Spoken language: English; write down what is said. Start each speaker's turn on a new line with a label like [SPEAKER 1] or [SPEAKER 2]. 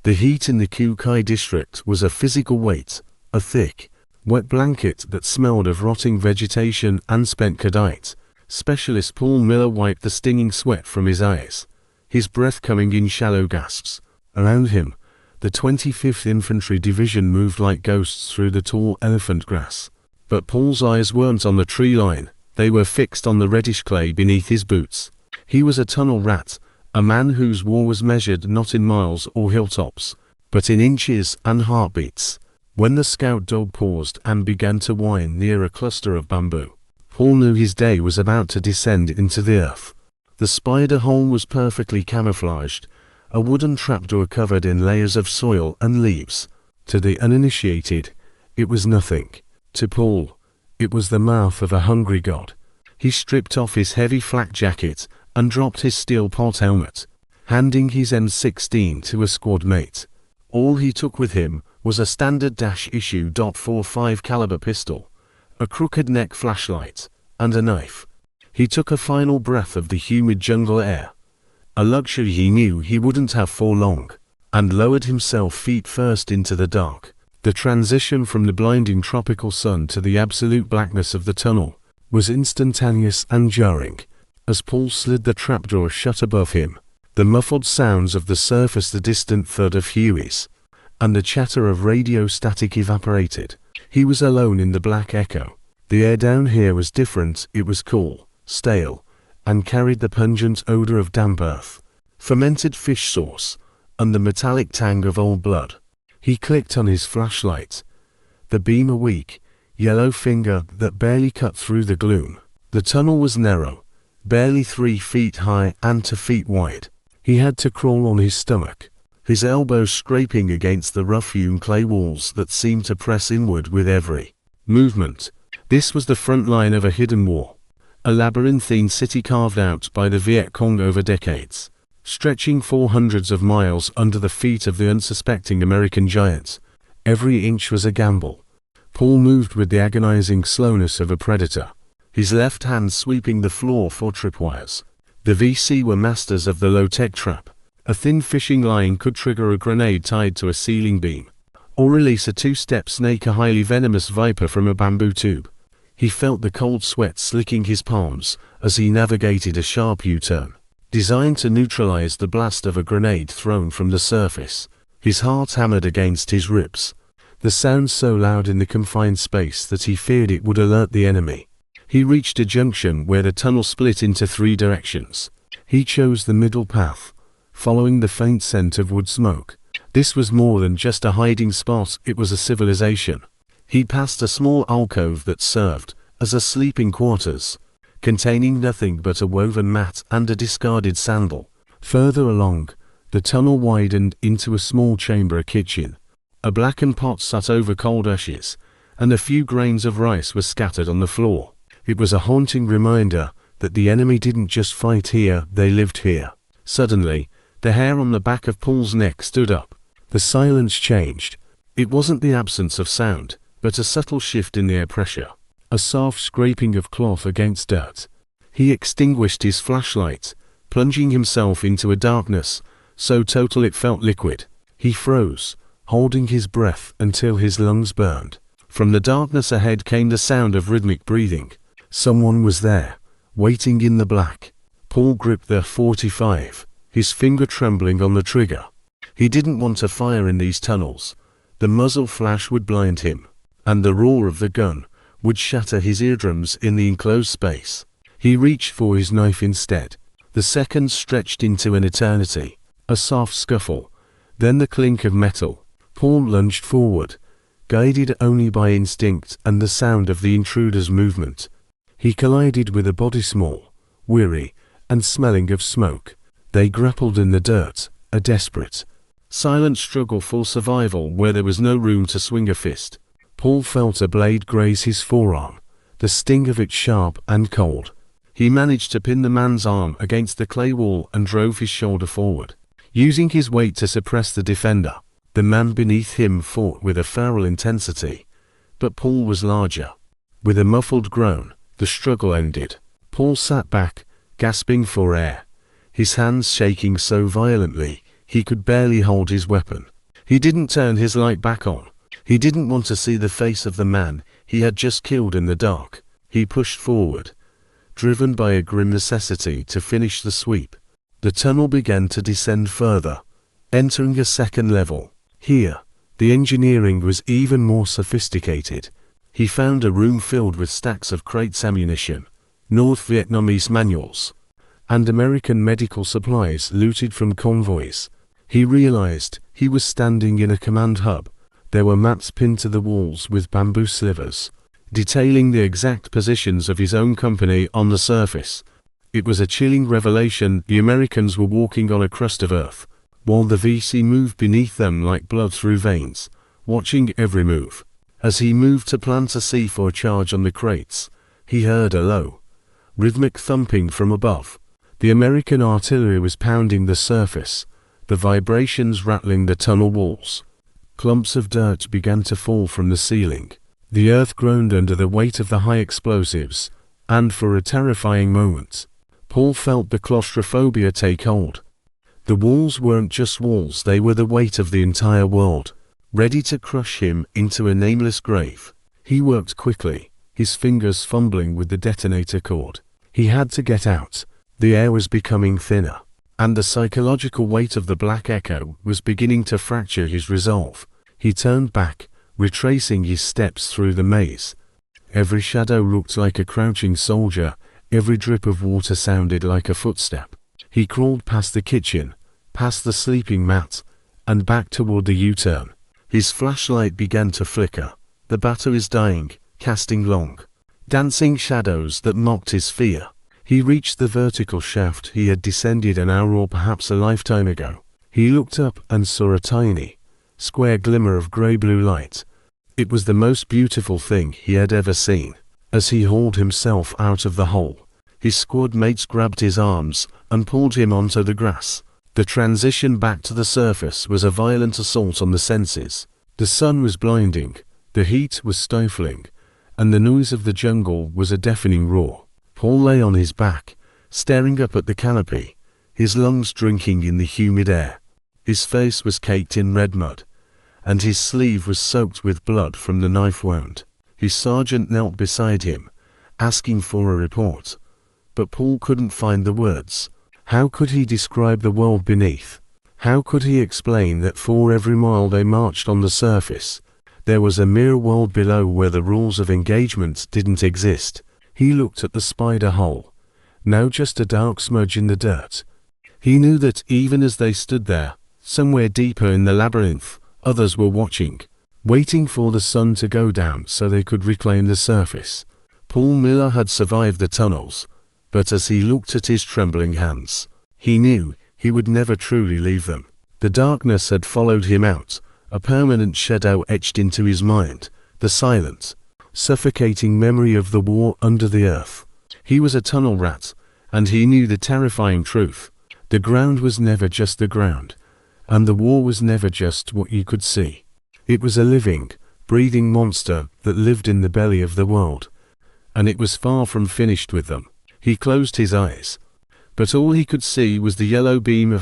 [SPEAKER 1] The heat in the Kukai district was a physical weight, a thick, wet blanket that smelled of rotting vegetation and spent cadite. Specialist Paul Miller wiped the stinging sweat from his eyes, his breath coming in shallow gasps. Around him, the 25th Infantry Division moved like ghosts through the tall elephant grass. But Paul's eyes weren't on the tree line, they were fixed on the reddish clay beneath his boots. He was a tunnel rat, a man whose war was measured not in miles or hilltops, but in inches and heartbeats. When the scout dog paused and began to whine near a cluster of bamboo, Paul knew his day was about to descend into the earth. The spider hole was perfectly camouflaged, a wooden trapdoor covered in layers of soil and leaves. To the uninitiated, it was nothing. To Paul, it was the mouth of a hungry god. He stripped off his heavy flak jacket and dropped his steel pot helmet, handing his M16 to a squad mate. All he took with him was a standard issue .45 caliber pistol, a crooked neck flashlight, and a knife. He took a final breath of the humid jungle air, a luxury he knew he wouldn't have for long, and lowered himself feet first into the dark. The transition from the blinding tropical sun to the absolute blackness of the tunnel was instantaneous and jarring. As Paul slid the trapdoor shut above him, the muffled sounds of the surface, the distant thud of Hueys, and the chatter of radio static evaporated. He was alone in the black echo. The air down here was different. It was cool, stale, and carried the pungent odor of damp earth, fermented fish sauce, and the metallic tang of old blood. He clicked on his flashlight, the beam a weak, yellow finger that barely cut through the gloom. The tunnel was narrow, barely 3 feet high and 2 feet wide. He had to crawl on his stomach, his elbows scraping against the rough-hewn clay walls that seemed to press inward with every movement. This was the front line of a hidden war, a labyrinthine city carved out by the Viet Cong over decades, stretching for hundreds of miles under the feet of the unsuspecting American giants. Every inch was a gamble. Paul moved with the agonizing slowness of a predator, his left hand sweeping the floor for tripwires. The VC were masters of the low-tech trap. A thin fishing line could trigger a grenade tied to a ceiling beam, or release a 2-step snake, a highly venomous viper from a bamboo tube. He felt the cold sweat slicking his palms as he navigated a sharp U-turn, designed to neutralize the blast of a grenade thrown from the surface. His heart hammered against his ribs, the sound so loud in the confined space that he feared it would alert the enemy. He reached a junction where the tunnel split into 3 directions. He chose the middle path, following the faint scent of wood smoke. This was more than just a hiding spot, it was a civilization. He passed a small alcove that served as a sleeping quarters, containing nothing but a woven mat and a discarded sandal. Further along, the tunnel widened into a small chamber, a kitchen. A blackened pot sat over cold ashes, and a few grains of rice were scattered on the floor. It was a haunting reminder that the enemy didn't just fight here, they lived here. Suddenly, the hair on the back of Paul's neck stood up. The silence changed. It wasn't the absence of sound, but a subtle shift in the air pressure, a soft scraping of cloth against dirt. He extinguished his flashlight, plunging himself into a darkness so total it felt liquid. He froze, holding his breath until his lungs burned. From the darkness ahead came the sound of rhythmic breathing. Someone was there, waiting in the black. Paul gripped the .45, his finger trembling on the trigger. He didn't want to fire in these tunnels. The muzzle flash would blind him, and the roar of the gun would shatter his eardrums in the enclosed space. He reached for his knife instead. The seconds stretched into an eternity. A soft scuffle, then the clink of metal. Paul lunged forward, guided only by instinct and the sound of the intruder's movement. He collided with a body small, weary, and smelling of smoke. They grappled in the dirt, a desperate, silent struggle for survival where there was no room to swing a fist. Paul felt a blade graze his forearm, the sting of it sharp and cold. He managed to pin the man's arm against the clay wall and drove his shoulder forward, using his weight to suppress the defender. The man beneath him fought with a feral intensity, but Paul was larger. With a muffled groan, the struggle ended. Paul sat back, gasping for air, his hands shaking so violently he could barely hold his weapon. He didn't turn his light back on. He didn't want to see the face of the man he had just killed in the dark. He pushed forward, driven by a grim necessity to finish the sweep. The tunnel began to descend further, entering a second level. Here, the engineering was even more sophisticated. He found a room filled with stacks of crates, ammunition, North Vietnamese manuals, and American medical supplies looted from convoys. He realized he was standing in a command hub. There were maps pinned to the walls with bamboo slivers, detailing the exact positions of his own company on the surface. It was a chilling revelation. The Americans were walking on a crust of earth, while the VC moved beneath them like blood through veins, watching every move. As he moved to plant a C4 charge on the crates, he heard a low, rhythmic thumping from above. The American artillery was pounding the surface, the vibrations rattling the tunnel walls. Clumps of dirt began to fall from the ceiling. The earth groaned under the weight of the high explosives, and for a terrifying moment, Paul felt the claustrophobia take hold. The walls weren't just walls, they were the weight of the entire world, ready to crush him into a nameless grave. He worked quickly, his fingers fumbling with the detonator cord. He had to get out. The air was becoming thinner, and the psychological weight of the Black Echo was beginning to fracture his resolve. He turned back, retracing his steps through the maze. Every shadow looked like a crouching soldier, every drip of water sounded like a footstep. He crawled past the kitchen, past the sleeping mat, and back toward the U-turn. His flashlight began to flicker. The battery's dying, casting long, dancing shadows that mocked his fear. He reached the vertical shaft he had descended an hour or perhaps a lifetime ago. He looked up and saw a tiny, square glimmer of grey-blue light. It was the most beautiful thing he had ever seen. As he hauled himself out of the hole, his squad mates grabbed his arms and pulled him onto the grass. The transition back to the surface was a violent assault on the senses. The sun was blinding, the heat was stifling, and the noise of the jungle was a deafening roar. Paul lay on his back, staring up at the canopy, his lungs drinking in the humid air. His face was caked in red mud, and his sleeve was soaked with blood from the knife wound. His sergeant knelt beside him, asking for a report. But Paul couldn't find the words. How could he describe the world beneath? How could he explain that for every mile they marched on the surface, there was a mirror world below where the rules of engagement didn't exist? He looked at the spider hole, now just a dark smudge in the dirt. He knew that even as they stood there, somewhere deeper in the labyrinth, others were watching, waiting for the sun to go down so they could reclaim the surface. Paul Miller had survived the tunnels, but as he looked at his trembling hands, he knew he would never truly leave them. The darkness had followed him out, a permanent shadow etched into his mind, the silent, suffocating memory of the war under the earth. He was a tunnel rat, and he knew the terrifying truth. The ground was never just the ground, and the war was never just what you could see. It was a living, breathing monster that lived in the belly of the world, and it was far from finished with them. He closed his eyes, but all he could see was the yellow beam of